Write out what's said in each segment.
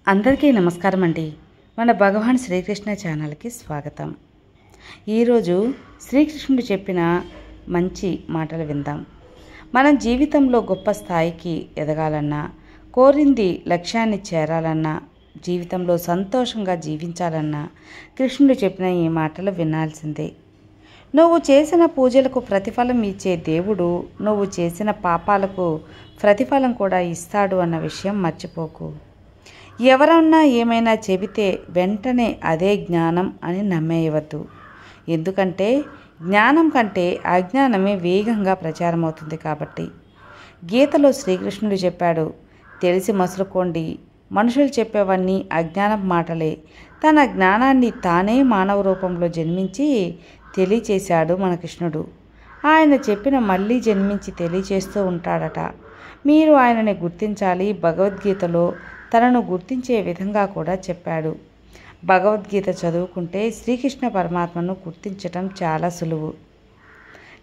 అందరికీ నమస్కారం అండి. మన భగవాన్ శ్రీకృష్ణ ఛానల్కి స్వాగతం. ఈరోజు శ్రీకృష్ణుడు చెప్పిన మంచి మాటలు విందాం. మనం జీవితంలో గొప్ప స్థాయికి ఎదగాలన్నా, కోరింది లక్ష్యాన్ని చేరాలన్నా, జీవితంలో సంతోషంగా జీవించాలన్నా కృష్ణుడు చెప్పిన ఈ మాటలు వినాల్సిందే. నువ్వు చేసిన పూజలకు ప్రతిఫలం ఇచ్చే దేవుడు నువ్వు చేసిన పాపాలకు ప్రతిఫలం కూడా ఇస్తాడు అన్న విషయం మర్చిపోకు. ఎవరన్నా ఏమైనా చెబితే వెంటనే అదే జ్ఞానం అని నమ్మేయవద్దు. ఎందుకంటే జ్ఞానం కంటే అజ్ఞానమే వేగంగా ప్రచారమవుతుంది కాబట్టి. గీతలో శ్రీకృష్ణుడు చెప్పాడు, తెలిసి మసులుకోండి, మనుషులు చెప్పేవన్నీ అజ్ఞానం మాటలే. తన జ్ఞానాన్ని తానే మానవ రూపంలో జన్మించి తెలియచేశాడు మన కృష్ణుడు. ఆయన చెప్పిన మళ్ళీ జన్మించి తెలియచేస్తూ ఉంటాడట. మీరు ఆయనని గుర్తించాలి. భగవద్గీతలో తనను గుర్తించే విధంగా కూడా చెప్పాడు. భగవద్గీత చదువుకుంటే శ్రీకృష్ణ పరమాత్మను గుర్తించటం చాలా సులువు.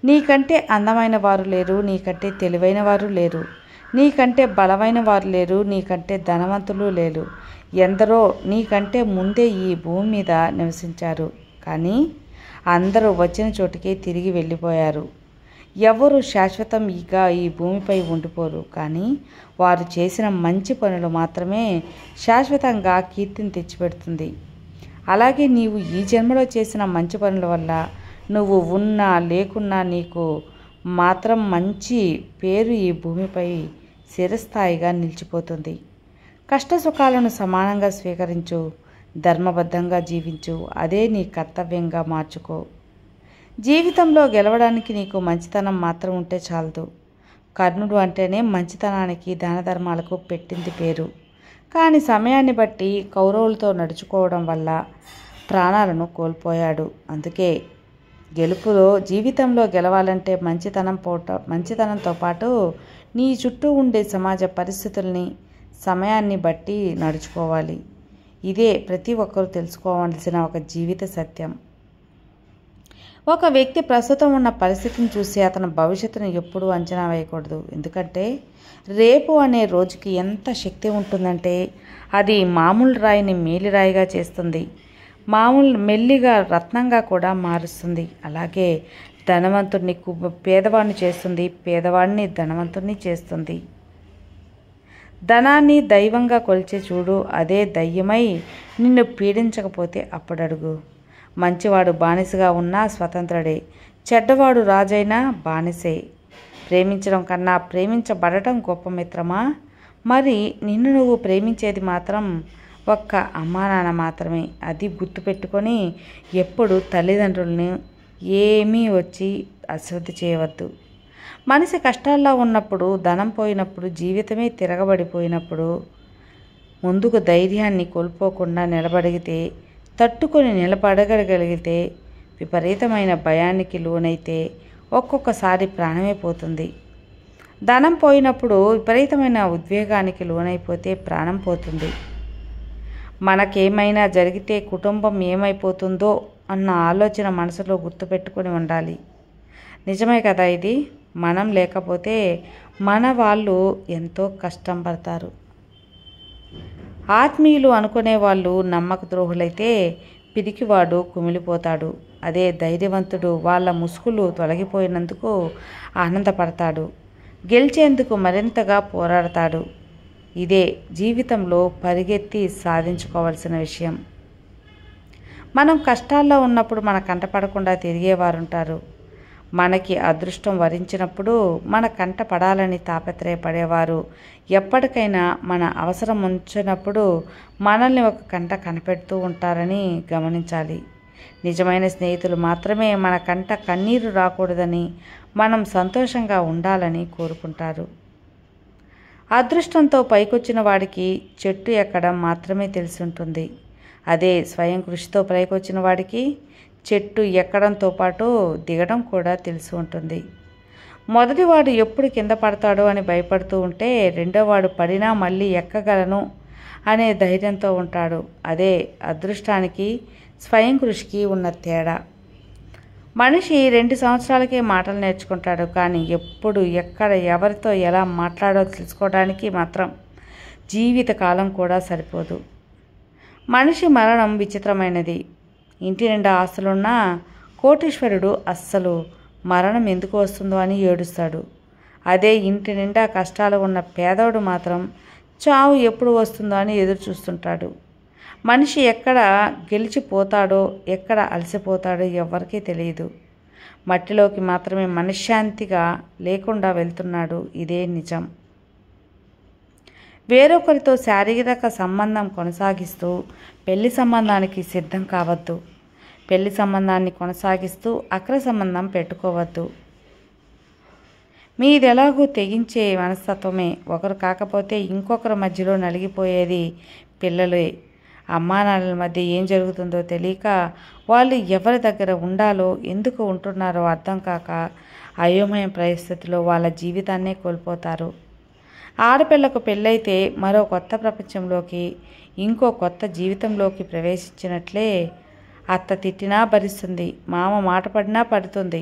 నీకంటే అందమైన వారు లేరు, నీకంటే తెలివైన వారు లేరు, నీకంటే బలమైన వారు లేరు, నీకంటే ధనవంతులు లేరు. ఎందరో నీకంటే ముందే ఈ భూమి మీద నివసించారు, కానీ అందరూ వచ్చిన చోటుకే తిరిగి వెళ్ళిపోయారు. ఎవరు శాశ్వతంగా ఈ భూమిపై ఉండిపోరు, కానీ వారు చేసిన మంచి పనులు మాత్రమే శాశ్వతంగా కీర్తిని తెచ్చిపెడుతుంది. అలాగే నీవు ఈ జన్మలో చేసిన మంచి పనుల వల్ల నువ్వు ఉన్నా లేకున్నా నీకు మాత్రం మంచి పేరు ఈ భూమిపై చిరస్థాయిగా నిలిచిపోతుంది. కష్ట సుఖాలను సమానంగా స్వీకరించు, ధర్మబద్ధంగా జీవించు, అదే నీ కర్తవ్యంగా మార్చుకో. జీవితంలో గెలవడానికి నీకు మంచితనం మాత్రం ఉంటే చాలదు. కర్ణుడు అంటేనే మంచితనానికి దాన ధర్మాలకు పెట్టింది పేరు. కానీ సమయాన్ని బట్టి కౌరవులతో నడుచుకోవడం వల్ల ప్రాణాలను అందుకే గెలుపులో జీవితంలో గెలవాలంటే మంచితనంతో పాటు నీ చుట్టూ ఉండే సమాజ పరిస్థితుల్ని సమయాన్ని బట్టి నడుచుకోవాలి. ఇదే ప్రతి ఒక్కరూ తెలుసుకోవాల్సిన ఒక జీవిత సత్యం. ఒక వ్యక్తి ప్రస్తుతం ఉన్న పరిస్థితిని చూసి అతని భవిష్యత్తును ఎప్పుడూ అంచనా వేయకూడదు. ఎందుకంటే రేపు అనే రోజుకి ఎంత శక్తి ఉంటుందంటే అది మామూలు రాయిని మేలిరాయిగా చేస్తుంది, మెల్లిగా రత్నంగా కూడా మారుస్తుంది. అలాగే ధనవంతుడిని పేదవాడిని చేస్తుంది, పేదవాడిని ధనవంతుడిని చేస్తుంది. ధనాన్ని దైవంగా కొలిచే చూడు, అదే దయ్యమై నిన్ను పీడించకపోతే అప్పుడడుగు. మంచివాడు బానిసగా ఉన్నా స్వతంత్రుడే, చెడ్డవాడు రాజైనా బానిసే. ప్రేమించడం కన్నా ప్రేమించబడటం గొప్ప మిత్రమా? మరి నిన్ను నువ్వు ప్రేమించేది మాత్రం ఒక్క అమ్మా నాన్న మాత్రమే. అది గుర్తుపెట్టుకొని ఎప్పుడు తల్లిదండ్రులని ఏమీ వచ్చి అశ్రద్ధ చేయవద్దు. మనిషి కష్టాల్లో ఉన్నప్పుడు, ధనం పోయినప్పుడు, జీవితమే తిరగబడిపోయినప్పుడు ముందుకు ధైర్యాన్ని కోల్పోకుండా నిలబడితే, తట్టుకొని నిలబడగలిగితే, విపరీతమైన భయానికి లోనైతే ఒక్కొక్కసారి ప్రాణమే పోతుంది. ధనం పోయినప్పుడు విపరీతమైన ఉద్వేగానికి లోనైపోతే ప్రాణం పోతుంది. మనకేమైనా జరిగితే కుటుంబం ఏమైపోతుందో అన్న ఆలోచన మనసులో గుర్తుపెట్టుకొని ఉండాలి. నిజమే కదా ఇది. మనం లేకపోతే మన వాళ్ళు ఎంతో కష్టం పడతారు. ఆత్మీయులు అనుకునే వాళ్ళు నమ్మక ద్రోహులైతే పిరికివాడు కుమిలిపోతాడు. అదే ధైర్యవంతుడు వాళ్ళ ముసుగులు తొలగిపోయినందుకు ఆనందపడతాడు, గెలిచేందుకు మరింతగా పోరాడతాడు. ఇదే జీవితంలో పరిగెత్తి సాధించుకోవాల్సిన విషయం. మనం కష్టాల్లో ఉన్నప్పుడు మన కంటపడకుండా తిరిగేవారుంటారు. మనకి అదృష్టం వరించినప్పుడు మన కంట పడాలని తాపత్రయపడేవారు ఎప్పటికైనా మన అవసరం ఉంచినప్పుడు మనల్ని ఒక కంట కనిపెడుతూ ఉంటారని గమనించాలి. నిజమైన స్నేహితులు మాత్రమే మన కంట కన్నీరు రాకూడదని, మనం సంతోషంగా ఉండాలని కోరుకుంటారు. అదృష్టంతో పైకొచ్చిన వాడికి చెట్టు ఎక్కడం మాత్రమే తెలిసి ఉంటుంది. అదే స్వయం కృషితో పైకొచ్చిన వాడికి చెట్టు ఎక్కడంతో పాటు దిగడం కూడా తెలిసి ఉంటుంది. మొదటివాడు ఎప్పుడు కింద పడతాడో అని భయపడుతూ ఉంటే, రెండోవాడు పడినా మళ్ళీ ఎక్కగలను అనే ధైర్యంతో ఉంటాడు. అదే అదృష్టానికి స్వయం కృషికి ఉన్న తేడా. మనిషి 2 సంవత్సరాలకే మాటలు నేర్చుకుంటాడు, కానీ ఎప్పుడు ఎక్కడ ఎవరితో ఎలా మాట్లాడో తెలుసుకోవడానికి మాత్రం జీవితకాలం కూడా సరిపోదు. మనిషి మరణం విచిత్రమైనది. ఇంటి నిండా ఆస్తులున్నా కోటీశ్వరుడు అస్సలు మరణం ఎందుకు వస్తుందో అని ఏడుస్తాడు. అదే ఇంటి నిండా కష్టాలు ఉన్న పేదోడు మాత్రం చావు ఎప్పుడు వస్తుందో అని ఎదురు చూస్తుంటాడు. మనిషి ఎక్కడ గెలిచిపోతాడో ఎక్కడ అలసిపోతాడో ఎవ్వరికీ తెలియదు. మట్టిలోకి మాత్రమే మనశ్శాంతిగా లేకుండా వెళ్తున్నాడు. ఇదే నిజం. వేరొకరితో శారీరక సంబంధం కొనసాగిస్తూ పెళ్లి సంబంధానికి సిద్ధం కావద్దు. పెళ్లి సంబంధాన్ని కొనసాగిస్తూ అక్ర సంబంధం పెట్టుకోవద్దు. మీదెలాగూ తెగించే మనస్తత్వమే. ఒకరు కాకపోతే ఇంకొకరి మధ్యలో నలిగిపోయేది పిల్లలే. అమ్మానాన్నల మధ్య ఏం జరుగుతుందో తెలియక వాళ్ళు ఎవరి దగ్గర ఉండాలో ఎందుకు ఉంటున్నారో అర్థం కాక అయోమయ పరిస్థితిలో వాళ్ళ జీవితాన్నే కోల్పోతారు. ఆడపిల్లకు పెళ్ళైతే మరో కొత్త ప్రపంచంలోకి ఇంకో కొత్త జీవితంలోకి ప్రవేశించినట్లే. అత్త తిట్టినా భరిస్తుంది, మామ మాట పడినా పడుతుంది,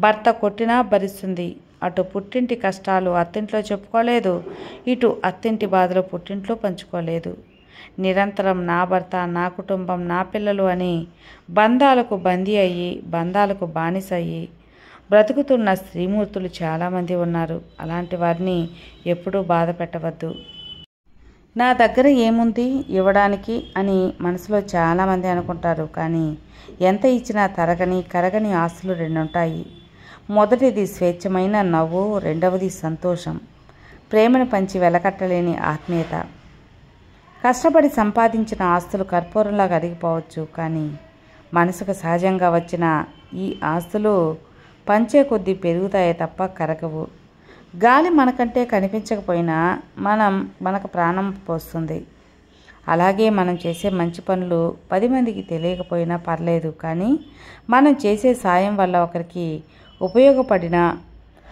భర్త కొట్టినా భరిస్తుంది. అటు పుట్టింటి కష్టాలు అత్తింట్లో చెప్పుకోలేదు, ఇటు అత్తింటి బాధలు పుట్టింట్లో పంచుకోలేదు. నిరంతరం నా భర్త, నా కుటుంబం, నా పిల్లలు అని బంధాలకు బందీ అయ్యి బంధాలకు బానిస అయ్యి బ్రతుకుతున్న స్త్రీమూర్తులు చాలామంది ఉన్నారు. అలాంటి వారిని ఎప్పుడూ బాధ పెట్టవద్దు. నా దగ్గర ఏముంది ఇవ్వడానికి అని మనసులో చాలామంది అనుకుంటారు. కానీ ఎంత ఇచ్చినా తరగని కరగని ఆస్తులు రెండుంటాయి. మొదటిది స్వేచ్ఛమైన నవ్వు, రెండవది సంతోషం, ప్రేమను పంచి వెలకట్టలేని ఆత్మీయత. కష్టపడి సంపాదించిన ఆస్తులు కర్పూరంలా కరిగిపోవచ్చు, కానీ మనసుకు సహజంగా వచ్చిన ఈ ఆస్తులు పంచే కొద్దీ పెరుగుతాయే తప్ప కరగవు. గాలి మనకంటే కనిపించకపోయినా మనకు ప్రాణం పోస్తుంది. అలాగే మనం చేసే మంచి పనులు 10 మందికి తెలియకపోయినా పర్లేదు, కానీ మనం చేసే సాయం వల్ల ఒకరికి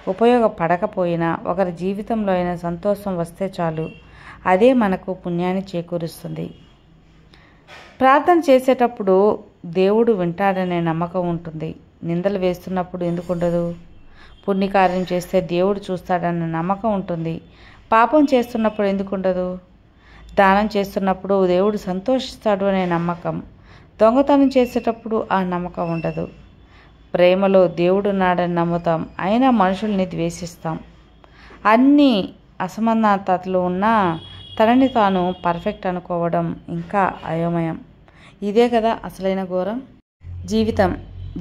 ఉపయోగపడకపోయినా ఒకరి జీవితంలో అయినా సంతోషం వస్తే చాలు. అదే మనకు పుణ్యాన్ని చేకూరుస్తుంది. ప్రార్థన చేసేటప్పుడు దేవుడు వింటాడనే నమ్మకం ఉంటుంది. నిందలు వేస్తున్నప్పుడు ఎందుకు ఉండదు? పుణ్యకార్యం చేస్తే దేవుడు చూస్తాడన్న నమ్మకం ఉంటుంది. పాపం చేస్తున్నప్పుడు ఎందుకు ఉండదు? దానం చేస్తున్నప్పుడు దేవుడు సంతోషిస్తాడు అనే నమ్మకం. దొంగతనం చేసేటప్పుడు ఆ నమ్మకం ఉండదు. ప్రేమలో దేవుడున్నాడని నమ్ముతాం, అయినా మనుషుల్ని ద్వేషిస్తాం. అన్ని అసమానతలు ఉన్నా తనని తాను పర్ఫెక్ట్ అనుకోవడం ఇంకా అయోమయం. ఇదే కదా అసలైన ఘోరం.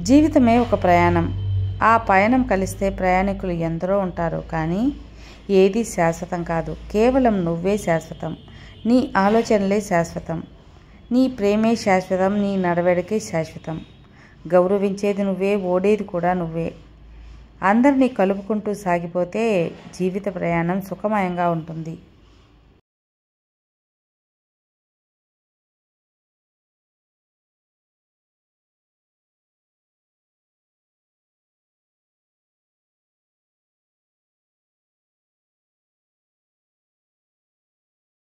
జీవితమే ఒక ప్రయాణం. ఆ పయనం కలిస్తే ప్రయాణికులు ఎందరో ఉంటారు, కానీ ఏది శాశ్వతం కాదు. కేవలం నువ్వే శాశ్వతం. నీ ఆలోచనలే శాశ్వతం. నీ ప్రేమే శాశ్వతం. నీ నడవడికే శాశ్వతం. గౌరవించేది నువ్వే, ఓడేది కూడా నువ్వే. అందరినీ కలుపుకుంటూ సాగిపోతే జీవిత ప్రయాణం సుఖమయంగా ఉంటుంది.